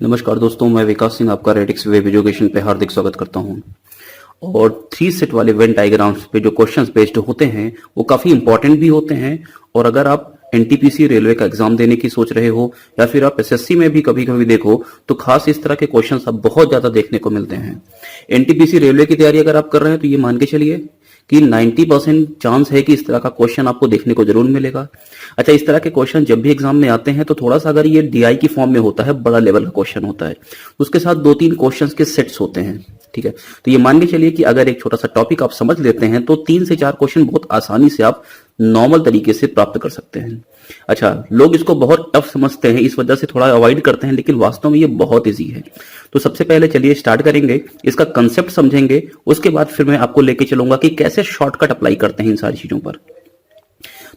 नमस्कार दोस्तों, मैं विकास सिंह आपका रेडिक्स वेब एजुकेशन पे हार्दिक स्वागत करता हूं। और 3 सेट वाले वेन डायग्राम्स पे जो क्वेश्चंस बेस्ड होते हैं वो काफ़ी इंपॉर्टेंट भी होते हैं। और अगर आप एनटीपीसी रेलवे का एग्जाम देने की सोच रहे हो या फिर आप एसएससी में भी कभी कभी देखो तो खास इस तरह के क्वेश्चंस अब बहुत ज़्यादा देखने को मिलते हैं। एनटीपीसी रेलवे की तैयारी अगर आप कर रहे हैं तो ये मान के चलिए कि 90% चांस है कि इस तरह का क्वेश्चन आपको देखने को जरूर मिलेगा। अच्छा, इस तरह के क्वेश्चन जब भी एग्जाम में आते हैं तो थोड़ा सा अगर ये डीआई की फॉर्म में होता है, बड़ा लेवल का क्वेश्चन होता है, उसके साथ 2-3 क्वेश्चंस के सेट्स होते हैं। ठीक है, तो ये मान के चलिए कि अगर एक छोटा सा टॉपिक आप समझ लेते हैं तो 3 से 4 क्वेश्चन बहुत आसानी से आप नॉर्मल तरीके से प्राप्त कर सकते हैं। अच्छा, लोग इसको बहुत टफ समझते हैं, इस वजह से थोड़ा अवॉइड करते हैं, लेकिन वास्तव में ये बहुत ईजी है। तो सबसे पहले चलिए स्टार्ट करेंगे, इसका कंसेप्ट समझेंगे, उसके बाद फिर मैं आपको लेके चलूंगा कि कैसे शॉर्टकट अप्लाई करते हैं इन सारी चीजों पर।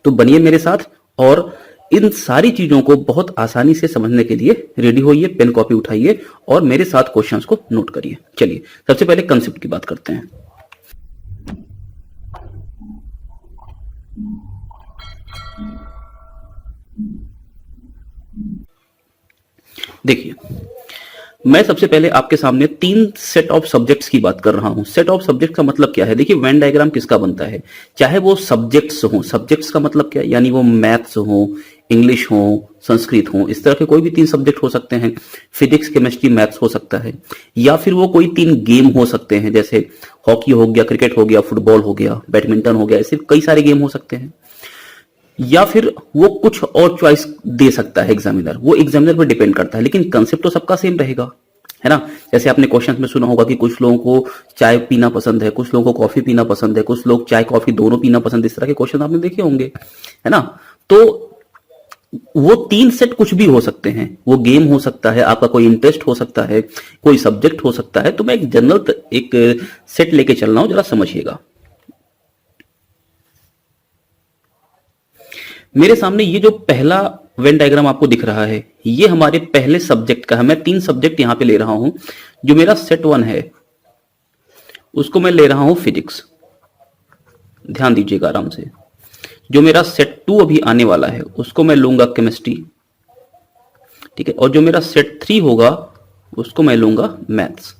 तो बनिए मेरे साथ और इन सारी चीजों को बहुत आसानी से समझने के लिए रेडी होइए, पेन कॉपी उठाइए और मेरे साथ क्वेश्चंस को नोट करिए। चलिए सबसे पहले कंसेप्ट की बात करते हैं। देखिए, मैं सबसे पहले आपके सामने 3 सेट ऑफ सब्जेक्ट्स की बात कर रहा हूं। सेट ऑफ सब्जेक्ट का मतलब क्या है? देखिए, वेन डायग्राम किसका बनता है? चाहे वो सब्जेक्ट्स हो, सब्जेक्ट्स का मतलब क्या है? यानी वो मैथ्स हो, इंग्लिश हो, संस्कृत हो, इस तरह के कोई भी 3 सब्जेक्ट हो सकते हैं। फिजिक्स, केमिस्ट्री, मैथ्स हो सकता है, या फिर वो कोई 3 गेम हो सकते हैं, जैसे हॉकी हो गया, क्रिकेट हो गया, फुटबॉल हो गया, बैडमिंटन हो गया, ऐसे कई सारे गेम हो सकते हैं। या फिर वो कुछ और चॉइस दे सकता है एग्जामिनर, वो एग्जामिनर पर डिपेंड करता है, लेकिन कंसेप्ट तो सबका सेम रहेगा, है ना। जैसे आपने क्वेश्चन में सुना होगा कि कुछ लोगों को चाय पीना पसंद है, कुछ लोगों को कॉफी पीना पसंद है, कुछ लोग चाय कॉफी दोनों पीना पसंद है, इस तरह के क्वेश्चन आपने देखे होंगे, है ना। तो वो 3 सेट कुछ भी हो सकते हैं, वो गेम हो सकता है, आपका कोई इंटरेस्ट हो सकता है, कोई सब्जेक्ट हो सकता है। तो मैं एक जनरल एक सेट लेके चल रहा हूं, जरा समझिएगा। मेरे सामने ये जो पहला वेन डायग्राम आपको दिख रहा है, ये हमारे पहले सब्जेक्ट का है। मैं 3 सब्जेक्ट यहां पे ले रहा हूं। जो मेरा सेट 1 है उसको मैं ले रहा हूं फिजिक्स, ध्यान दीजिएगा आराम से। जो मेरा सेट 2 अभी आने वाला है उसको मैं लूंगा केमिस्ट्री, ठीक है। और जो मेरा सेट 3 होगा उसको मैं लूंगा मैथ्स।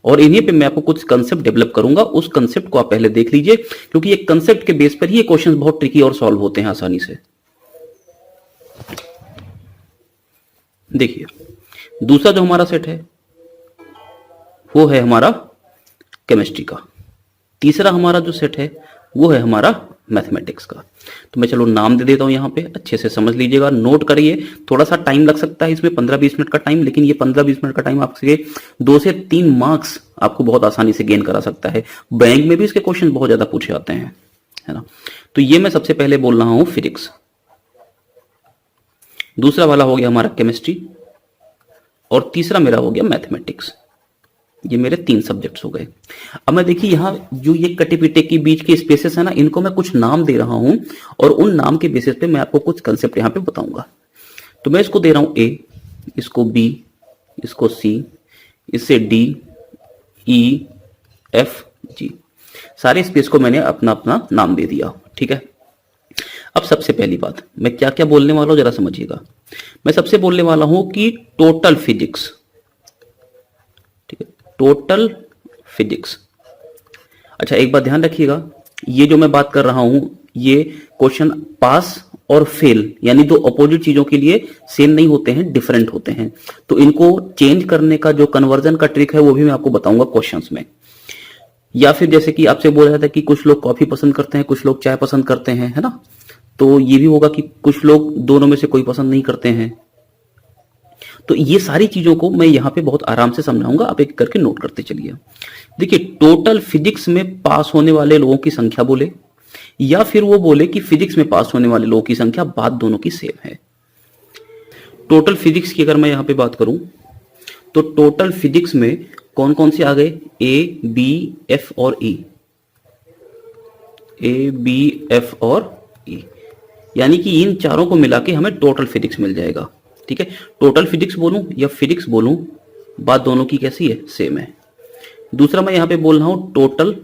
और इन्हीं पे मैं आपको कुछ कंसेप्ट डेवलप करूंगा, उस कंसेप्ट को आप पहले देख लीजिए, क्योंकि ये कंसेप्ट के बेस पर ही ये क्वेश्चंस बहुत ट्रिकी और सॉल्व होते हैं आसानी से। देखिए, दूसरा जो हमारा सेट है वो है हमारा केमिस्ट्री का। तीसरा हमारा जो सेट है वो है हमारा मैथमेटिक्स का। तो मैं चलो नाम दे देता हूं, यहां पे अच्छे से समझ लीजिएगा, नोट करिए। थोड़ा सा टाइम लग सकता है इसमें, 15-20 मिनट का टाइम, लेकिन ये 15-20 मिनट का टाइम आपसे 2 से 3 मार्क्स आपको बहुत आसानी से गेन करा सकता है। बैंक में भी इसके क्वेश्चन बहुत ज्यादा पूछे जाते हैं, है ना। तो ये मैं सबसे पहले बोल रहा हूं फिजिक्स, दूसरा वाला हो गया हमारा केमिस्ट्री, और तीसरा मेरा हो गया मैथमेटिक्स। ये मेरे 3 सब्जेक्ट्स हो गए। अब मैं देखिए यहां जो ये कटे पिटे के बीच के स्पेसेस है ना, इनको मैं कुछ नाम दे रहा हूं और उन नाम के बेसिस पे मैं आपको कुछ कंसेप्ट यहां पे बताऊंगा। तो मैं इसको दे रहा हूं ए, इसको बी, इसको सी, इससे डी, ई, एफ, जी। सारे स्पेस को मैंने अपना अपना नाम दे दिया, ठीक है। अब सबसे पहली बात, मैं क्या क्या बोलने वाला हूं जरा समझिएगा। मैं सबसे बोलने वाला हूं कि टोटल फिजिक्स, ठीक है, टोटल फिजिक्स। अच्छा, एक बात ध्यान रखिएगा, ये जो मैं बात कर रहा हूं ये क्वेश्चन पास और फेल यानी दो अपोजिट चीजों के लिए सेम नहीं होते हैं, डिफरेंट होते हैं। तो इनको चेंज करने का जो कन्वर्जन का ट्रिक है वो भी मैं आपको बताऊंगा क्वेश्चंस में। या फिर जैसे कि आपसे बोला जाता है कि कुछ लोग कॉफी पसंद करते हैं, कुछ लोग चाय पसंद करते हैं, है ना। तो ये भी होगा कि कुछ लोग दोनों में से कोई पसंद नहीं करते हैं। तो ये सारी चीजों को मैं यहां पे बहुत आराम से समझाऊंगा, आप एक करके नोट करते चलिए। देखिए, टोटल फिजिक्स में पास होने वाले लोगों की संख्या बोले, या फिर वो बोले कि फिजिक्स में पास होने वाले लोगों की संख्या, बात दोनों की सेम है। टोटल फिजिक्स की अगर मैं यहां पे बात करूं तो टोटल फिजिक्स में कौन कौन से आ गए? ए, बी, एफ और ई। ए, बी, एफ और ई, यानी कि इन चारों को मिला के हमें टोटल फिजिक्स मिल जाएगा, ठीक है। टोटल फिजिक्स बोलूं या फिजिक्स बोलूं, बात दोनों की कैसी है? सेम है। दूसरा मैं यहां पे बोल रहा हूं टोटल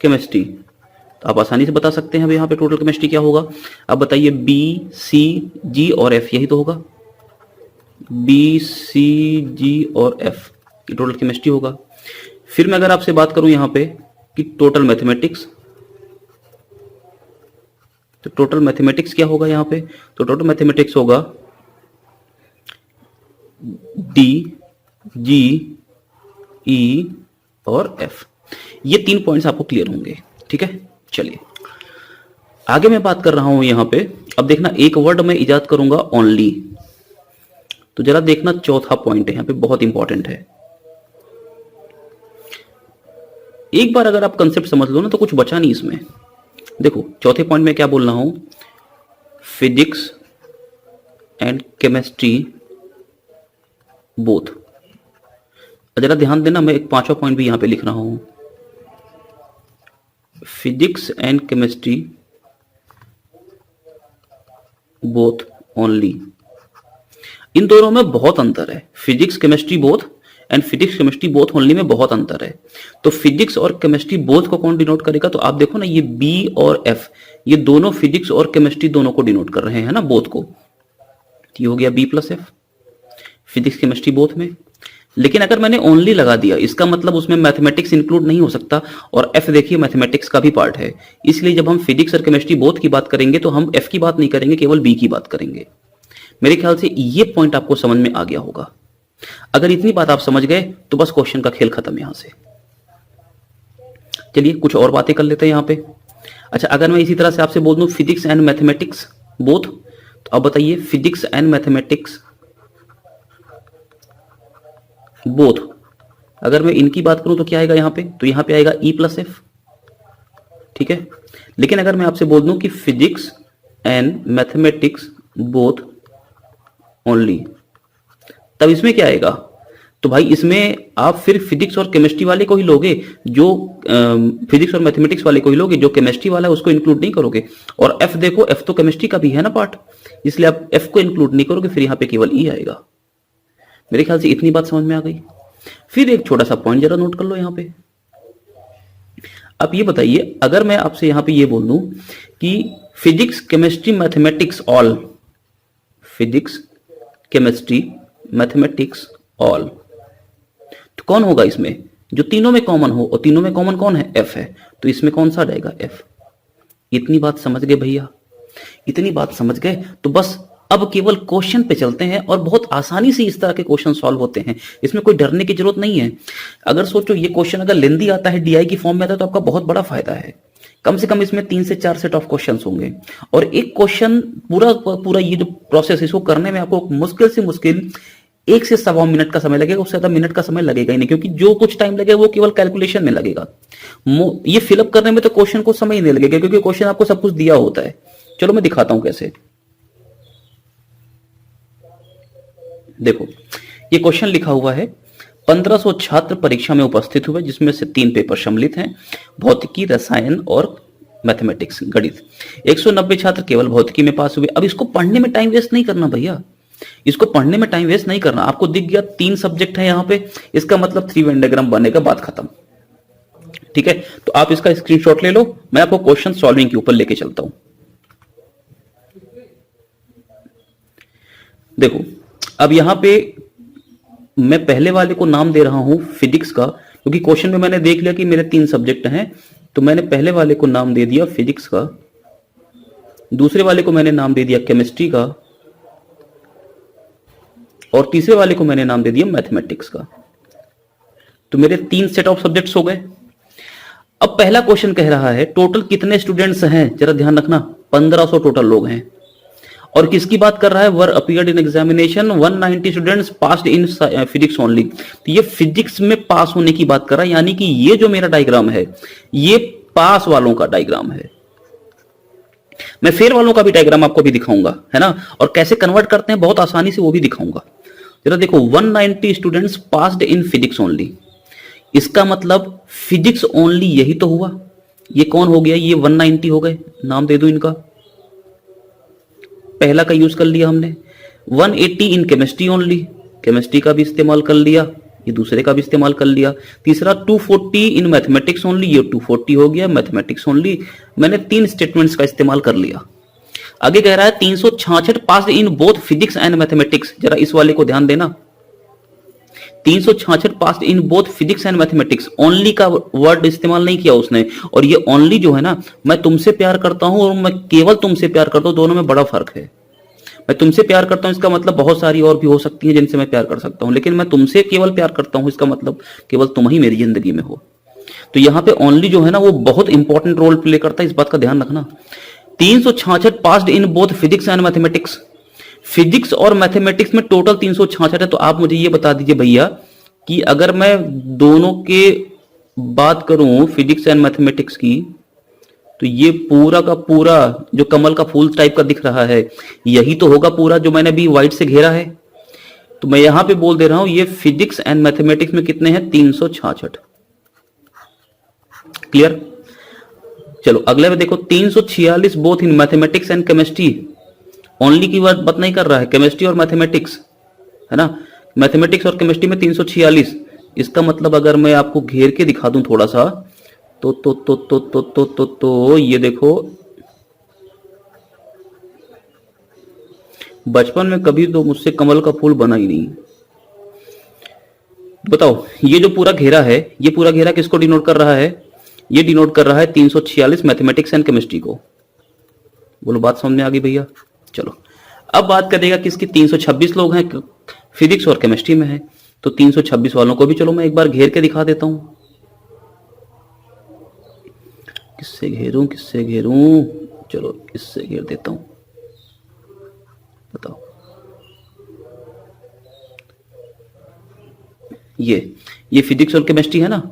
केमिस्ट्री, तो आप आसानी से बता सकते हैं अब यहां पे टोटल केमिस्ट्री क्या होगा। अब बताइए, बी, सी, जी और एफ, यही तो होगा। बी, सी, जी और एफ, ये टोटल केमिस्ट्री होगा। फिर मैं अगर आपसे बात करूं यहां पे कि टोटल मैथमेटिक्स, तो टोटल मैथमेटिक्स क्या होगा यहां पे? तो टोटल मैथमेटिक्स होगा डी, जी, ई और एफ। ये 3 पॉइंट्स आपको क्लियर होंगे, ठीक है। चलिए आगे मैं बात कर रहा हूं यहां पे। अब देखना, एक वर्ड मैं इजाद करूंगा ओनली, तो जरा देखना चौथा पॉइंट है यहां पे, बहुत इंपॉर्टेंट है। एक बार अगर आप कंसेप्ट समझ लो ना तो कुछ बचा नहीं इसमें। देखो चौथे पॉइंट में क्या बोल रहा हूं, फिजिक्स एंड केमिस्ट्री बोथ। जरा ध्यान देना, मैं एक पांचवा पॉइंट भी यहां पे लिख रहा हूं, physics and chemistry both only. इन दोनों में बहुत अंतर है, physics chemistry both and physics chemistry both only में बहुत अंतर है। तो फिजिक्स और केमिस्ट्री बोथ को कौन डिनोट करेगा? तो आप देखो ना, ये बी और एफ, ये दोनों फिजिक्स और केमिस्ट्री दोनों को डिनोट कर रहे हैं ना, बोथ को। ये हो गया B plus F, physics chemistry both में। लेकिन अगर मैंने ओनली लगा दिया, इसका मतलब उसमें मैथमेटिक्स इंक्लूड नहीं हो सकता, और एफ देखिए मैथमेटिक्स का भी पार्ट है। इसलिए जब हम फिजिक्स और केमिस्ट्री बोथ की बात करेंगे तो हम एफ की बात नहीं करेंगे, केवल बी की बात करेंगे। मेरे ख्याल से ये पॉइंट आपको समझ में आ गया होगा। अगर इतनी बात आप समझ गए तो बस क्वेश्चन का खेल खत्म यहां से। चलिए कुछ और बातें कर लेते हैं यहां पे। अच्छा, अगर मैं इसी तरह से आपसे बोल दूं फिजिक्स एंड मैथमेटिक्स बोथ, तो अब बताइए फिजिक्स एंड मैथमेटिक्स बोथ, अगर मैं इनकी बात करूं तो क्या आएगा यहां पे? तो यहां पे आएगा ई प्लस एफ, ठीक है। लेकिन अगर मैं आपसे बोल दूं कि physics and mathematics both only, तब इसमें क्या आएगा? तो भाई इसमें आप फिर फिजिक्स और केमिस्ट्री वाले को ही लोगे, जो फिजिक्स और मैथमेटिक्स वाले को ही लोगे, जो केमिस्ट्री वाला है उसको इंक्लूड नहीं करोगे। और एफ देखो, एफ तो केमिस्ट्री का भी है ना पार्ट, इसलिए आप एफ को इंक्लूड नहीं करोगे, फिर यहां पे केवल ई आएगा। मेरे ख्याल से इतनी बात समझ में आ गई। फिर एक छोटा सा पॉइंट जरा नोट कर लो यहां पे। अब ये बताइए, अगर मैं आपसे यहां पे ये बोल दूं कि physics chemistry mathematics all, physics chemistry mathematics all, तो कौन होगा इसमें? जो तीनों में कॉमन हो, और तीनों में कॉमन कौन है? एफ है। तो इसमें कौन सा रहेगा? एफ। इतनी बात समझ गए भैया? इतनी बात समझ गए तो बस अब केवल क्वेश्चन पे चलते हैं, और बहुत आसानी से इस तरह के क्वेश्चन सॉल्व होते हैं, इसमें कोई डरने की जरूरत नहीं है। अगर सोचो ये क्वेश्चन अगर लेंदी आता है, डीआई की फॉर्म में आता है, तो आपका बहुत बड़ा फायदा है। कम से कम इसमें 3 से 4 सेट ऑफ क्वेश्चंस होंगे, और एक क्वेश्चन पूरा ये जो प्रोसेस है इसको करने में आपको मुश्किल से मुश्किल 1 से 1.25 मिनट का समय लगेगा, उससे ज्यादा मिनट का समय लगेगा ही नहीं, क्योंकि जो कुछ टाइम लगेगा वो केवल कैलकुलेशन में लगेगा। ये फिलअप करने में तो क्वेश्चन को समय ही नहीं लगेगा, क्योंकि क्वेश्चन आपको सब कुछ दिया होता है। चलो मैं दिखाता हूं कैसे। देखो ये क्वेश्चन लिखा हुआ है, 1500 छात्र परीक्षा में उपस्थित हुए, जिसमें से 3 पेपर सम्मिलित हैं, भौतिकी, रसायन और मैथमेटिक्स गणित। 190 छात्र केवल भौतिकी में पास हुए। अब इसको पढ़ने में टाइम वेस्ट नहीं करना भैया, इसको पढ़ने में टाइम वेस्ट नहीं करना। आपको दिख गया 3 सब्जेक्ट है यहां पे, इसका मतलब 3 वेन डायग्राम बनेगा, बात खत्म, ठीक है। तो आप इसका स्क्रीनशॉट ले लो, मैं आपको क्वेश्चन सॉल्विंग के ऊपर लेके चलता हूं। देखो अब यहां पे मैं पहले वाले को नाम दे रहा हूं फिजिक्स का, क्योंकि क्वेश्चन में मैंने देख लिया कि मेरे 3 सब्जेक्ट हैं, तो मैंने पहले वाले को नाम दे दिया फिजिक्स का, दूसरे वाले को मैंने नाम दे दिया केमिस्ट्री का, और तीसरे वाले को मैंने नाम दे दिया मैथमेटिक्स का। तो मेरे 3 सेट ऑफ सब्जेक्ट्स हो गए। अब पहला क्वेश्चन कह रहा है टोटल कितने स्टूडेंट्स हैं, जरा ध्यान रखना, 1500 टोटल लोग हैं। और किसकी बात कर रहा है? Were appeared in examination 190 students passed in physics only. तो ये फिजिक्स में पास होने की बात कर रहा है, यानी कि ये जो मेरा डायग्राम है ये पास वालों का डायग्राम है। मैं फेल वालों का भी डायग्राम आपको भी दिखाऊंगा, है ना, और कैसे कन्वर्ट करते हैं बहुत आसानी से वो भी दिखाऊंगा। जरा देखो 190 students passed in physics only, इसका मतलब फिजिक्स ओनली यही तो हुआ। ये कौन हो गया? ये 190 हो गए, नाम दे दो इनका, पहला का यूज कर लिया हमने। 180 इन केमिस्ट्री ओनली, केमिस्ट्री का भी इस्तेमाल कर लिया, ये दूसरे का भी इस्तेमाल कर लिया। तीसरा 240 इन मैथमेटिक्स ओनली, ये 240 हो गया मैथमेटिक्स ओनली। मैंने 3 स्टेटमेंट्स का इस्तेमाल कर लिया। आगे कह रहा है 366 pass in both physics and mathematics. जरा इस वाले को ध्यान देना, 366 pass in both physics and mathematics. Only का वर्ड इस्तेमाल नहीं किया उसने, और ये ओनली जो है ना, मैं तुमसे प्यार करता हूं और मैं केवल तुमसे प्यार करता हूं, दोनों में बड़ा फर्क है। मैं तुमसे प्यार करता हूं इसका मतलब बहुत सारी और भी हो सकती हैं जिनसे मैं प्यार कर सकता हूं, लेकिन मैं तुमसे केवल प्यार करता हूं इसका मतलब केवल तुम ही मेरी जिंदगी में हो। तो यहां पे ओनली जो है ना वो बहुत इंपॉर्टेंट रोल प्ले करता है, इस बात का ध्यान रखना। 366 passed in both physics and mathematics. Physics और मैथमेटिक्स में टोटल 366 है। तो आप मुझे ये बता दीजिए भैया कि अगर मैं दोनों के बात करूं फिजिक्स एंड मैथमेटिक्स की, तो ये पूरा का पूरा जो कमल का फूल टाइप का दिख रहा है यही तो होगा पूरा जो मैंने अभी व्हाइट से घेरा है। तो मैं यहां पे बोल दे रहा हूं ये फिजिक्स एंड मैथमेटिक्स में कितने हैं, 366। क्लियर? चलो अगले में देखो 346 both in mathematics and chemistry. Only की बात नहीं कर रहा है, केमिस्ट्री और मैथमेटिक्स है ना। मैथमेटिक्स और केमिस्ट्री में 346। इसका मतलब अगर मैं आपको घेर के दिखा दूं थोड़ा सा तो ये देखो, बचपन में कभी तो मुझसे कमल का फूल बना ही नहीं। बताओ ये जो पूरा घेरा है, ये पूरा घेरा किसको डिनोट कर रहा है? ये डिनोट कर रहा है 346 मैथमेटिक्स एंड केमिस्ट्री को। बोलो बात समझ में आ गई भैया? चलो अब बात करेगा किसकी, 326 लोग हैं फिजिक्स और केमिस्ट्री में है, तो 326 वालों को भी चलो मैं एक बार घेर के दिखा देता हूं। किससे घेरूं? चलो इससे घेर देता हूं। बताओ ये फिजिक्स और केमिस्ट्री है ना,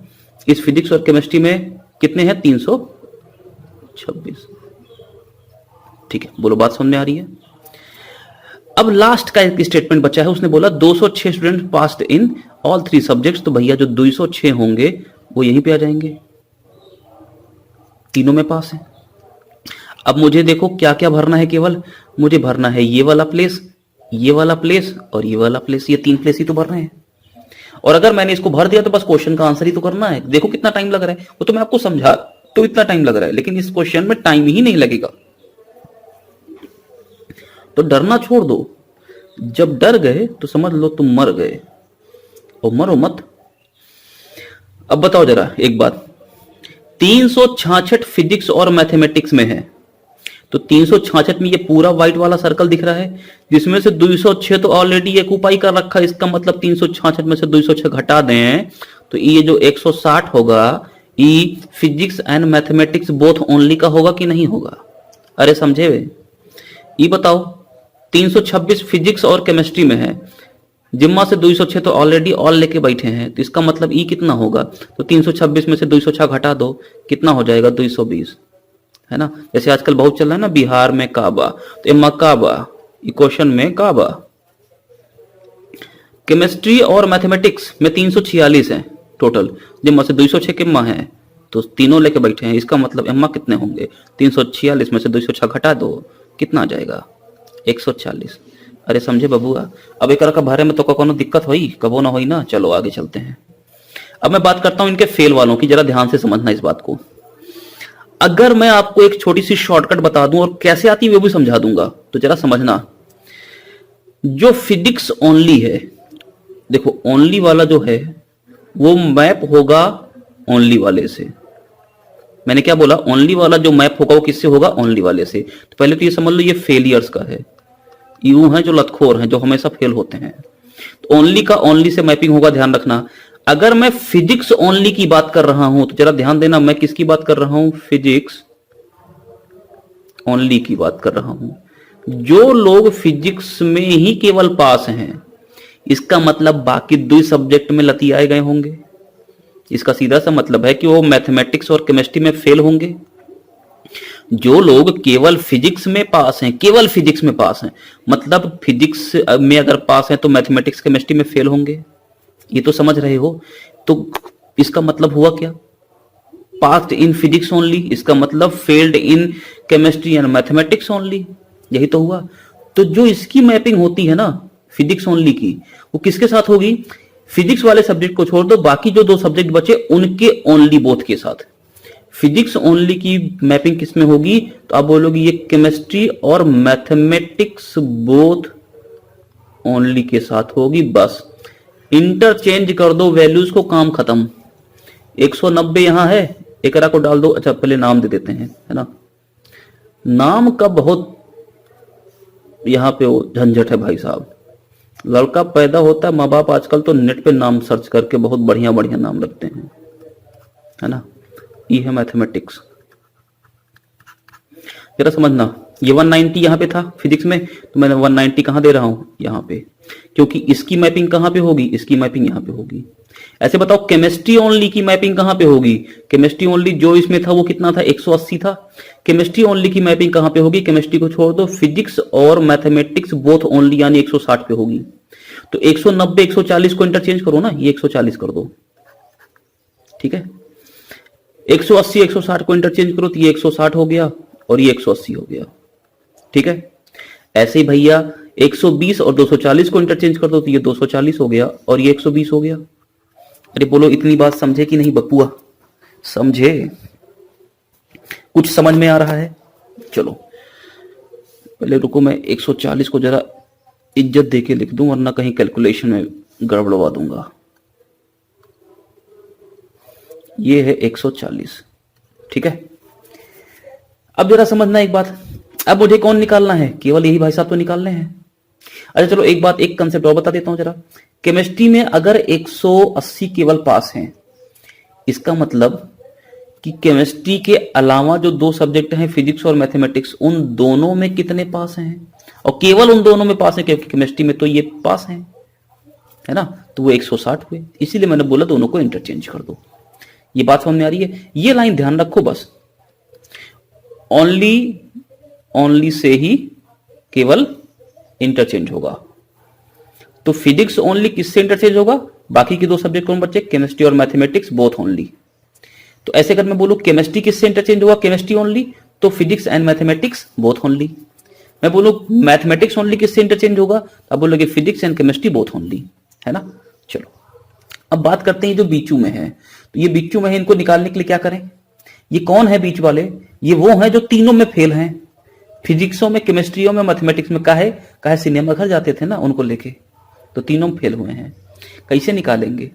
इस फिजिक्स और केमिस्ट्री में कितने हैं, 326। ठीक है, बोलो बात समझ में आ रही है? अब लास्ट का एक स्टेटमेंट बचा है, उसने बोला 206 student passed in all 3 subjects. तो भैया जो 206 होंगे वो यहीं पे आ जाएंगे, तीनों में पास है। अब मुझे देखो क्या क्या भरना है, केवल मुझे भरना है ये वाला प्लेस, ये वाला प्लेस और ये वाला प्लेस, ये 3 प्लेस ही तो भरना है। और अगर मैंने इसको भर दिया तो बस क्वेश्चन का आंसर ही तो करना है। देखो कितना टाइम लग रहा है, वो तो मैं आपको समझा तो इतना टाइम लग रहा है, लेकिन इस क्वेश्चन में टाइम ही नहीं लगेगा। तो डरना छोड़ दो, जब डर गए तो समझ लो तुम मर गए, और मरो मत। अब बताओ जरा एक बात, 366 फिजिक्स और मैथमेटिक्स में है, तो 366 में ये पूरा व्हाइट वाला सर्कल दिख रहा है, जिसमें से 206 तो ऑलरेडी ऑक्यूपाई कर रखा है। इसका मतलब 366 में से 206 घटा दें तो ये जो 160 होगा, ये physics and mathematics both only का होगा कि नहीं होगा? अरे समझे वे? ये बताओ 326 फिजिक्स और केमिस्ट्री में है, जिम्मा से 206 तो ऑलरेडी ऑल लेके बैठे हैं, तो इसका मतलब ई कितना होगा? तो 326 में से 206 घटा दो, कितना हो जाएगा? 220, है ना। जैसे आजकल बहुत चल रहा है ना बिहार में काबा, तो इम्मा काबा, इक्वेशन में काबा। केमिस्ट्री और मैथमेटिक्स में 346 है टोटल, जिम्मा से 206 किम्मा है, तो तीनों लेके बैठे हैं। इसका मतलब इम्मा कितने होंगे? 346 में से 206 घटा दो, कितना आ जाएगा? 140। अरे समझे बबुआ? अब एक का बारे में तो कोनो दिक्कत हुई कबो ना हुई ना। चलो आगे चलते हैं। अब मैं बात करता हूं इनके फेल वालों की, जरा ध्यान से समझना इस बात को। अगर मैं आपको एक छोटी सी शॉर्टकट बता दूं और कैसे आती है वो भी समझा दूंगा, तो जरा समझना। जो फिजिक्स ओनली है, देखो ओनली वाला जो है वो मैप होगा ओनली वाले से। मैंने क्या बोला? ओनली वाला जो मैप होगा वो किससे होगा? ओनली वाले से। तो पहले तो ये समझ लो ये फेलियर्स का है, यूं है जो लतखोर हैं, जो हमेशा फेल होते हैं। तो ओनली का ओनली से मैपिंग होगा, ध्यान रखना। अगर मैं फिजिक्स ओनली की बात कर रहा हूं तो जरा ध्यान देना, मैं किसकी बात कर रहा हूं? फिजिक्स ओनली की बात कर रहा हूं। जो लोग फिजिक्स में ही केवल पास हैं, इसका मतलब बाकी 2 सब्जेक्ट में लतियाए गए होंगे। इसका सीधा सा मतलब है कि वो मैथमेटिक्स और केमिस्ट्री में फेल होंगे। जो लोग केवल फिजिक्स में पास हैं, केवल फिजिक्स में पास हैं, मतलब फिजिक्स में अगर पास हैं तो मैथमेटिक्स केमिस्ट्री में फेल होंगे। ये तो समझ रहे हो? तो इसका मतलब हुआ क्या? पास्ड इन फिजिक्स ओनली, इसका मतलब failed in chemistry and mathematics only, यही तो हुआ। तो जो इसकी मैपिंग होती है ना फिजिक्स ओनली की, वो किसके साथ होगी? फिजिक्स वाले सब्जेक्ट को छोड़ दो, बाकी जो 2 सब्जेक्ट बचे उनके ओनली बोथ के साथ। फिजिक्स ओनली की मैपिंग किस में होगी, तो आप बोलोगे ये केमिस्ट्री और मैथमेटिक्स बोथ ओनली के साथ होगी। बस इंटरचेंज कर दो वैल्यूज को, काम खत्म। 190 यहां है, एकरा को डाल दो। अच्छा पहले नाम दे देते हैं, है ना, नाम का बहुत यहां पे वो झंझट है भाई साहब। लड़का पैदा होता है, माँ बाप आजकल तो नेट पे नाम सर्च करके बहुत बढ़िया बढ़िया नाम रखते हैं, है ना। ये है मैथमेटिक्स, जरा समझना। ये 190 यहां पे था फिजिक्स में, तो मैंने 190 कहां दे रहा हूं, यहां पे, क्योंकि इसकी मैपिंग कहां पे होगी, इसकी मैपिंग यहां पे होगी। ऐसे बताओ केमिस्ट्री ओनली की मैपिंग कहां पे होगी, केमिस्ट्री ओनली जो इसमें था वो कितना था, 180 था। केमिस्ट्री ओनली की मैपिंग कहां पे होगी, केमिस्ट्री को छोड़ दो, फिजिक्स और मैथमेटिक्स बोथ ओनली यानी 160 पे होगी। तो 190 140 को इंटरचेंज करो ना, ये 140 कर दो, ठीक है। 180 160 को इंटरचेंज करो तो ये 160 हो गया और ये 180 हो गया, ठीक है। ऐसे ही भैया 120 और 240 को इंटरचेंज कर दो तो ये 240 हो गया और ये 120 हो गया। अरे बोलो इतनी बात समझे कि नहीं बपुआ, समझे, कुछ समझ में आ रहा है। चलो पहले रुको, मैं 140 को जरा इज्जत देके लिख दूं, वरना कहीं कैलकुलेशन में गड़बड़वा दूंगा। ये है 140, ठीक है। अब जरा समझना एक बात, अब मुझे कौन निकालना है, केवल यही भाई साहब तो निकालने हैं। अच्छा चलो एक बात, एक कंसेप्ट और बता देता हूं जरा। केमिस्ट्री में अगर 180 केवल पास हैं, इसका मतलब कि केमिस्ट्री के अलावा जो दो सब्जेक्ट हैं फिजिक्स और मैथमेटिक्स, उन दोनों में कितने पास हैं, और केवल उन दोनों में पास हैं, क्योंकि केमिस्ट्री में तो ये पास हैं, है ना, तो वो 160 हुए। इसीलिए मैंने बोला दोनों को इंटरचेंज कर दो। ये बात समझ में आ रही है, ये लाइन ध्यान रखो बस। ओनली से ही केवल इंटरचेंज होगा। तो फिजिक्स ओनली किससे इंटरचेंज होगा, बाकी के दो सब्जेक्ट कौन बचे, केमिस्ट्री और मैथमेटिक्स बोथ ओनली। तो ऐसे अगर मैं बोलूं केमिस्ट्री किससे इंटरचेंज होगा, केमिस्ट्री ओनली, तो physics and mathematics both only. मैं बोलूं मैथमेटिक्स ओनली किससे इंटरचेंज होगा, तो आप बोलोगे physics and chemistry both only, है ना। चलो अब बात करते हैं जो बीचू में है। तो ये बीचू में है, इनको निकालने के लिए क्या करें। ये कौन है बीच वाले, ये वो हैं जो तीनों में फेल हैं, फिजिक्सों में, केमिस्ट्रियों में, मैथमेटिक्स में। काहे सिनेमा घर जाते थे ना उनको लेके, तो तीनों में फेल हुए हैं। कैसे निकालेंगे,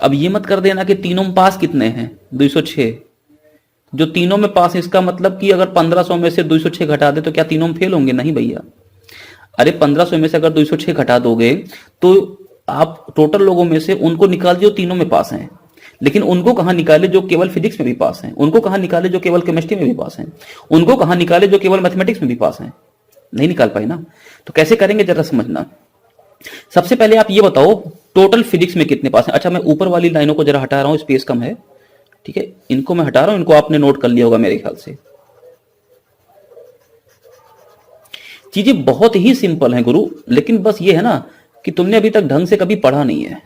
अब ये मत कर देना कि तीनों में पास कितने हैं, 206। जो तीनों में पास है इसका मतलब कि अगर 1500 में से 206 घटा दे तो क्या तीनों में फेल होंगे, नहीं भैया। अरे 1500 में से अगर 206 घटा दोगे तो आप टोटल लोगों में से उनको निकाल दियो तीनों में पास हैं, लेकिन उनको कहां निकाले जो केवल फिजिक्स में भी पास हैं, उनको कहां निकाले जो केवल केमिस्ट्री में भी पास हैं, उनको कहां निकाले जो केवल मैथमेटिक्स में भी पास हैं, नहीं निकाल पाए ना। तो कैसे करेंगे जरा समझना। सबसे पहले आप ये बताओ टोटल फिजिक्स में कितने पास हैं। अच्छा मैं ऊपर वाली लाइनों को जरा हटा रहा हूं, स्पेस कम है, ठीक है, इनको मैं हटा रहा हूं, इनको आपने नोट कर लिया होगा मेरे ख्याल से। चीजें बहुत ही सिंपल हैं गुरु, लेकिन बस ये है ना कि तुमने अभी तक ढंग से कभी पढ़ा नहीं है,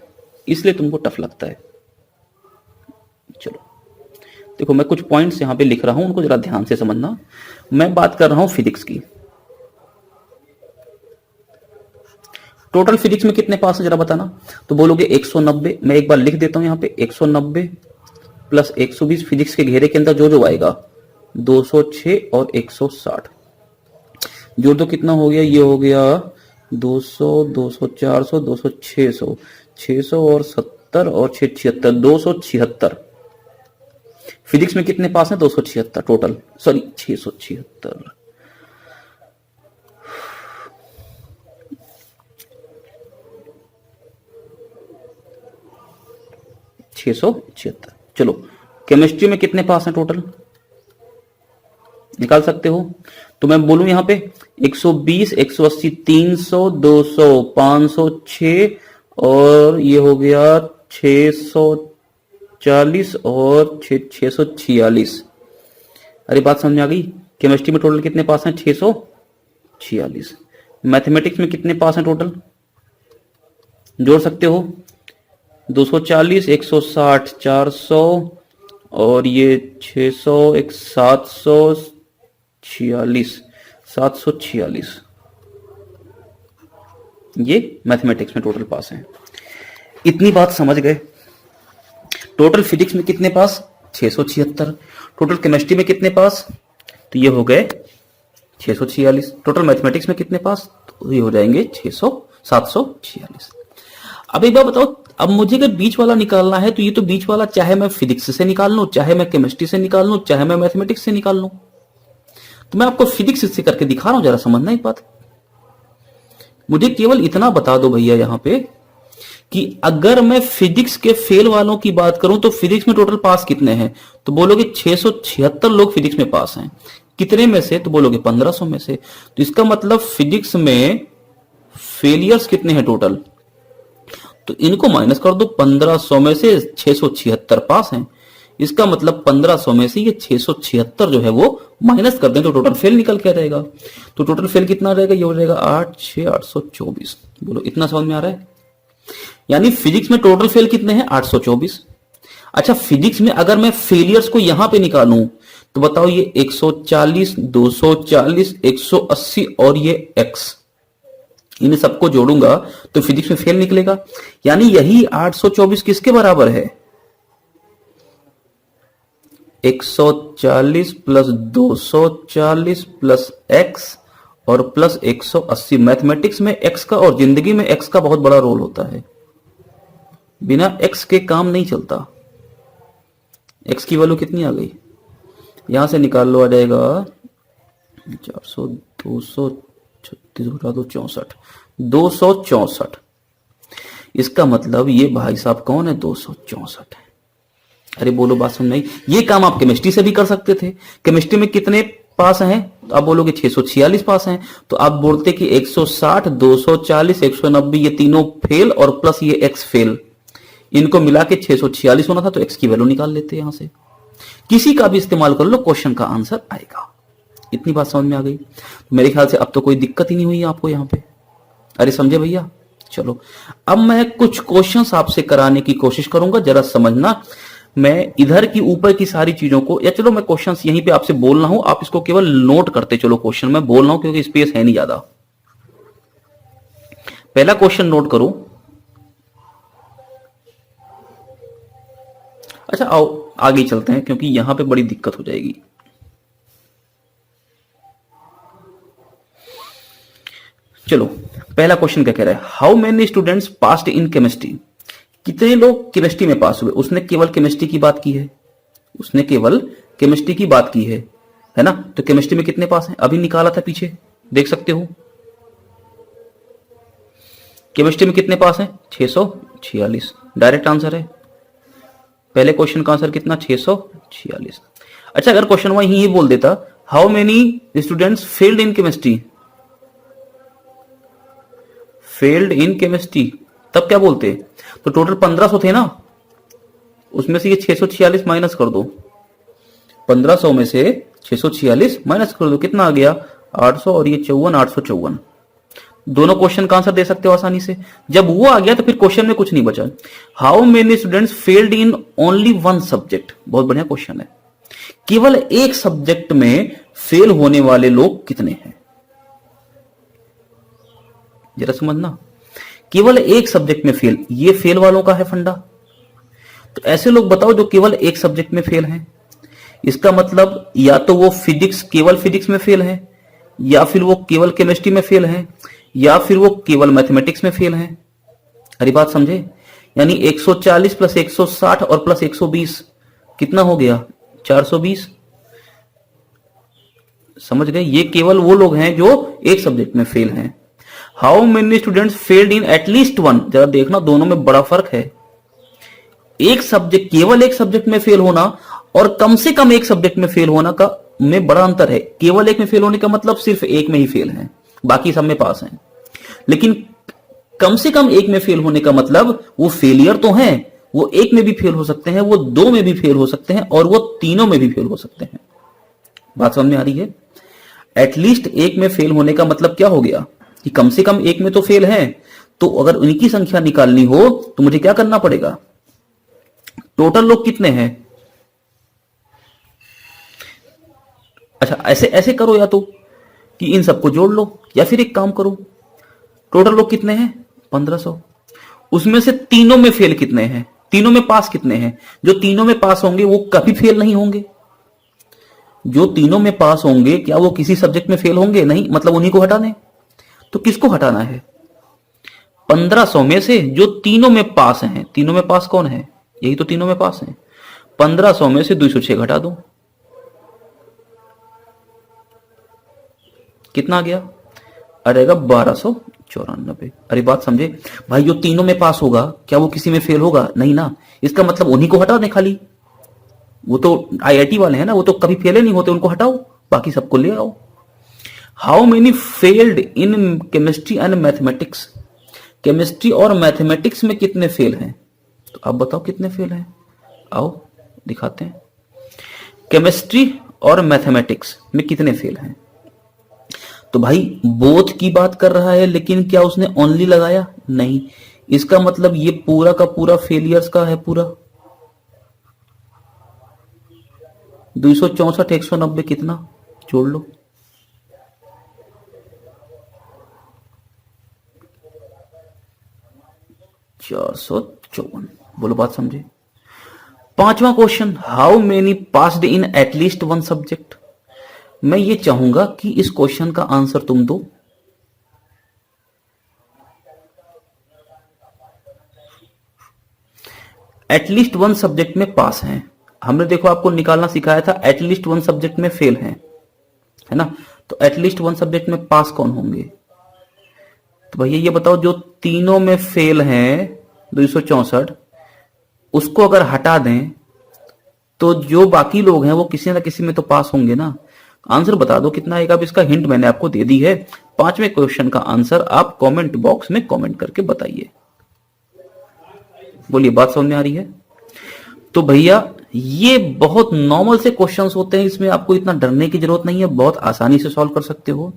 इसलिए तुमको टफ लगता है। चलो देखो मैं कुछ पॉइंट्स यहां पे लिख रहा हूं, उनको जरा ध्यान से समझना। मैं बात कर रहा हूं फिजिक्स की। टोटल फिजिक्स में कितने पास है जरा बताना, तो बोलोगे 190। मैं एक बार लिख देता हूं यहां पे, 190 प्लस 120 फिजिक्स के घेरे के अंदर जो जो आएगा 206 और 160 जोड़ दो, कितना हो गया, ये हो गया 200 200 400 200 600 600 और 70 और 76 276। फिजिक्स में कितने पास हैं, 276 टोटल, सॉरी 676। चलो केमिस्ट्री में कितने पास हैं टोटल, निकाल सकते हो। तो मैं बोलूं यहां पे 120 180 300 200 506 और ये हो गया 640 और 646। अरे बात समझ आ गई। केमिस्ट्री में टोटल कितने पास हैं, 646। मैथमेटिक्स में कितने पास हैं टोटल, जोड़ सकते हो, 240 160 400 और ये 600 एक 746 ये मैथमेटिक्स में टोटल पास हैं। इतनी बात समझ गए। टोटल फिजिक्स में कितने पास, 676। टोटल केमिस्ट्री में कितने पास, तो ये हो गए 646। टोटल मैथमेटिक्स में कितने पास, तो ये हो जाएंगे 746। अब एक बार बताओ, अब मुझे अगर बीच वाला निकालना है तो ये तो बीच वाला चाहे मैं फिजिक्स से निकाल लूं, चाहे मैं केमिस्ट्री से निकाल लूं, चाहे मैं मैथमेटिक्स से निकाल लूं। तो मैं आपको फिजिक्स से करके दिखा रहा हूं, जरा समझना एक बात। मुझे केवल इतना बता दो भैया यहां पे कि अगर मैं फिजिक्स के फेल वालों की बात करूं तो फिजिक्स में टोटल पास कितने हैं, तो बोलोगे 676 लोग फिजिक्स में पास हैं। कितने में से, तो बोलोगे 1500 में से। तो इसका मतलब फिजिक्स में फेलियर्स कितने हैं टोटल, तो इनको माइनस कर दो। 1500 में से 676 पास हैं, इसका मतलब 1500 में से ये 676 जो है वो माइनस कर दें तो टोटल फेल निकल के आ जाएगा। तो टोटल फेल कितना आ जाएगा, ये हो जाएगा 8 6 824। बोलो इतना समझ में आ रहा है। यानी फिजिक्स में टोटल फेल कितने हैं, 824। अच्छा, फिजिक्स में अगर मैं फेलियर्स को यहां पे निकालूं तो बताओ, ये 140 240 180 और ये x, इन सबको जोड़ूंगा तो फिजिक्स में फेल निकलेगा। यानी यही 824 किसके बराबर है, 140 प्लस 240 प्लस x और प्लस 180। मैथमेटिक्स में x का और जिंदगी में x का बहुत बड़ा रोल होता है, बिना x के काम नहीं चलता। x की वैल्यू कितनी आ गई, यहां से निकाल लो, आ जाएगा 400 236 घटा दो 64 264। इसका मतलब ये भाई साहब कौन है, 264 है। अरे बोलो बात सुन नहीं, ये काम आप केमिस्ट्री से भी कर सकते थे। केमिस्ट्री में कितने पास हैं, तो आप बोलोगे 646 पास हैं। तो आप बोलते कि 160 240 190 ये तीनों फेल और प्लस ये x फेल, इनको मिला के 646 होना था, तो x की वैल्यू निकाल लेते यहां से। किसी का भी इस्तेमाल कर लो, क्वेश्चन का आंसर आएगा। इतनी बात समझ में आ गई, तो मेरे ख्याल से अब तो कोई दिक्कत ही नहीं हुई आपको यहां पे। अरे समझे भैया। चलो अब मैं कुछ क्वेश्चंस आपसे कराने की कोशिश करूंगा, जरा समझना। मैं इधर की ऊपर की सारी चीजों को, या चलो मैं क्वेश्चंस यहीं पे आपसे बोल रहा हूं, आप इसको केवल नोट करते चलो। क्वेश्चन मैं बोल रहा हूं क्योंकि स्पेस है नहीं ज्यादा। पहला क्वेश्चन नोट करो। अच्छा आओ आगे चलते हैं, क्योंकि यहां पे बड़ी दिक्कत हो जाएगी। चलो पहला क्वेश्चन क्या कह रहा है, how many students passed in chemistry. कितने लोग केमिस्ट्री में पास हुए। उसने केवल केमिस्ट्री की बात की है, उसने केवल केमिस्ट्री की बात की है ना। तो केमिस्ट्री में कितने पास हैं, अभी निकाला था पीछे, देख सकते हो। केमिस्ट्री में कितने पास हैं, 646। डायरेक्ट आंसर है। पहले क्वेश्चन का आंसर कितना, 646। अच्छा, अगर क्वेश्चन वही ही बोल देता, how many students failed in chemistry, failed in chemistry, तब क्या बोलते। तो टोटल 1500 थे ना, उसमें से ये 646 माइनस कर दो। 1500 में से 646 माइनस कर दो, कितना आ गया 800 और ये 54 854। दोनों क्वेश्चन का आंसर दे सकते हो आसानी से। जब वो आ गया तो फिर क्वेश्चन में कुछ नहीं बचा। How many students failed in only one subject. बहुत बढ़िया क्वेश्चन है। केवल एक सब्जेक्ट में फेल होने वाले लोग कितने हैं, जरा समझना। केवल एक सब्जेक्ट में फेल, ये फेल वालों का है फंडा। तो ऐसे लोग बताओ जो केवल एक सब्जेक्ट में फेल हैं। इसका मतलब या तो वो फिजिक्स, केवल फिजिक्स में फेल है, या फिर वो केवल केमिस्ट्री में फेल है, या फिर वो केवल मैथमेटिक्स में फेल है। अरे बात समझे। यानी 140 प्लस 160 और प्लस 120 कितना हो गया, 420। समझ गए। ये केवल वो लोग हैं जो एक सब्जेक्ट में फेल हैं। How many students failed in at least one. जरा देखना, दोनों में बड़ा फर्क है। एक सब्जेक्ट, केवल एक सब्जेक्ट में फेल होना और कम से कम एक सब्जेक्ट में फेल होना का में बड़ा अंतर है। केवल एक में फेल होने का मतलब सिर्फ एक में ही फेल है, बाकी सब में पास हैं। लेकिन कम से कम एक में फेल होने का मतलब वो फेलियर तो हैं, वो एक में भी फेल हो सकते हैं, वो दो में भी फेल हो सकते हैं, और वो तीनों में भी फेल हो सकते हैं। बात समझ में आ रही है। एटलीस्ट एक में फेल होने का मतलब क्या हो गया कि कम से कम एक में तो फेल है। तो अगर उनकी संख्या निकालनी हो तो मुझे क्या करना पड़ेगा, टोटल लोग कितने हैं। अच्छा ऐसे ऐसे करो, या तो कि इन सबको जोड़ लो, या फिर एक काम करो, टोटल लोग कितने हैं 1500, उसमें से तीनों में फेल कितने हैं, तीनों में पास कितने हैं? जो तीनों में पास होंगे वो कभी फेल नहीं होंगे। जो तीनों में पास होंगे क्या वो किसी सब्जेक्ट में फेल होंगे? नहीं, मतलब उन्हीं को हटा दें। तो किसको हटाना है? 1500 में से जो तीनों में पास हैं, तीनों में पास कौन है? यही तो तीनों में पास हैं। 1500 में से 206 घटा दो, कितना आ गया? अरेगा 1294। अरे बात समझे भाई, जो तीनों में पास होगा क्या वो किसी में फेल होगा? नहीं ना। इसका मतलब उन्हीं को हटा दें खाली। वो तो आईआईटी वाले हैं ना, वो तो कभी फेल ही नहीं होते, उनको हटाओ, बाकी सबको ले आओ। How many failed in chemistry and mathematics? Chemistry और मैथमेटिक्स में कितने फेल हैं? तो आप बताओ कितने फेल हैं, आओ दिखाते हैं। केमिस्ट्री और मैथमेटिक्स में कितने फेल हैं? तो भाई बोथ की बात कर रहा है, लेकिन क्या उसने ओनली लगाया? नहीं। इसका मतलब ये पूरा का पूरा फेलियर्स का है पूरा। 264 190 कितना जोड़ लो, 454। बोलो बात समझे। पांचवा question, how many passed in at least one subject? मैं ये चाहूंगा कि इस क्वेश्चन का आंसर तुम दो। एटलीस्ट वन सब्जेक्ट में पास हैं, हमने देखो आपको निकालना सिखाया था, एटलीस्ट वन सब्जेक्ट में फेल हैं, है ना। तो एटलीस्ट वन सब्जेक्ट में पास कौन होंगे? तो भैया ये बताओ, जो तीनों में फेल हैं 264, उसको अगर हटा दें तो जो बाकी लोग हैं वो किसी ना किसी में तो पास होंगे ना। आंसर बता दो कितना आएगा। अब इसका हिंट मैंने आपको दे दी है। पांचवें क्वेश्चन का आंसर आप कमेंट बॉक्स में कमेंट करके बताइए। बोलिए बात समझ में आ रही है? तो भैया ये बहुत नॉर्मल से क्वेश्चंस होते हैं, इसमें आपको इतना डरने की जरूरत नहीं है, बहुत आसानी से सॉल्व कर सकते हो।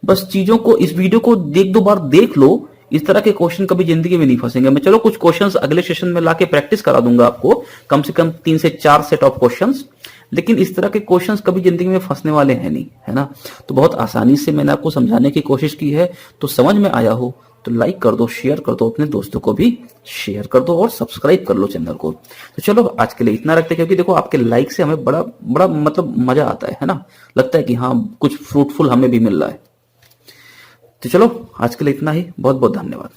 बस चीजों को, इस वीडियो को एक दो बार देख लो, इस तरह के क्वेश्चन कभी जिंदगी में नहीं फंसेंगे। मैं चलो कुछ क्वेश्चंस अगले सेशन में लाके प्रैक्टिस करा दूंगा आपको, कम से कम 3 से 4 सेट ऑफ क्वेश्चंस, लेकिन इस तरह के क्वेश्चंस कभी जिंदगी में फंसने वाले हैं नहीं, है ना। तो बहुत आसानी से मैंने आपको समझाने की कोशिश की है। तो समझ में आया हो तो लाइक कर दो, शेयर कर दो, अपने दोस्तों को भी शेयर कर दो और सब्सक्राइब कर लो चैनल को। तो चलो आज के लिए इतना रखते हैं, क्योंकि देखो आपके लाइक से हमें बड़ा बड़ा मतलब मजा आता है ना, लगता है कि हाँ कुछ फ्रूटफुल हमें भी मिल रहा है। तो चलो आज के लिए इतना ही, बहुत बहुत धन्यवाद।